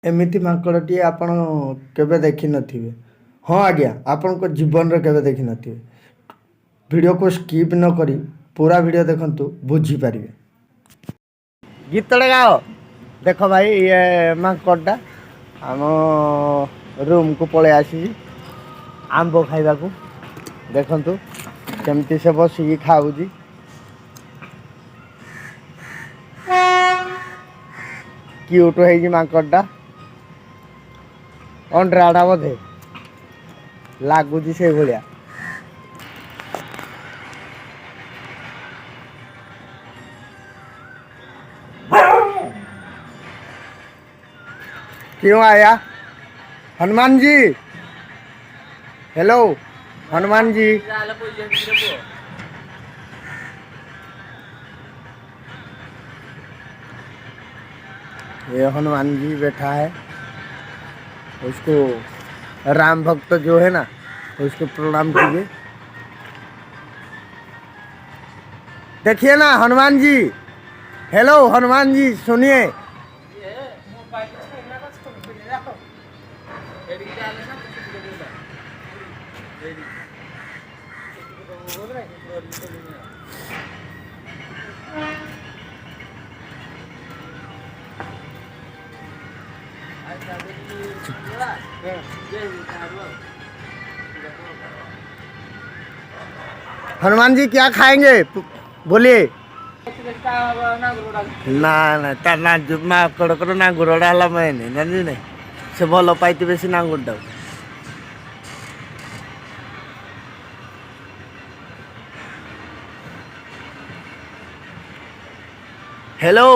एमिति माଙ୍କड़टिए आपण केबे देखि नथिबे। हाँ आज्ञा आपण जीवन रे केबे देखि नथिबे। वीडियो को स्किप न करी पूरा वीडियो देखंतु बुझी पारिबे। गीतड़े गाओ देख भाई ये माଙ୍କड़टा आम रूम को पळे आसी आंब खाइबा को देखंतु केमती से बसिकी खाऊजी। क्यूट है माଙ୍କड़टा अंड्राड़ा बोधे लगुच से भाया। क्यों आया हनुमान जी? हेलो हनुमान जी। ये हनुमान जी बैठा है, उसको राम भक्त जो है ना उसको प्रणाम कीजिए। देखिए ना हनुमान जी। हेलो हनुमान जी सुनिए। हनुमान जी क्या खाएंगे बोलिए। ना ना तार ना माकड़ ना गुरड़ा है मैंने जानी नहीं से भल पाई बेसी नांगुरटा। हेलो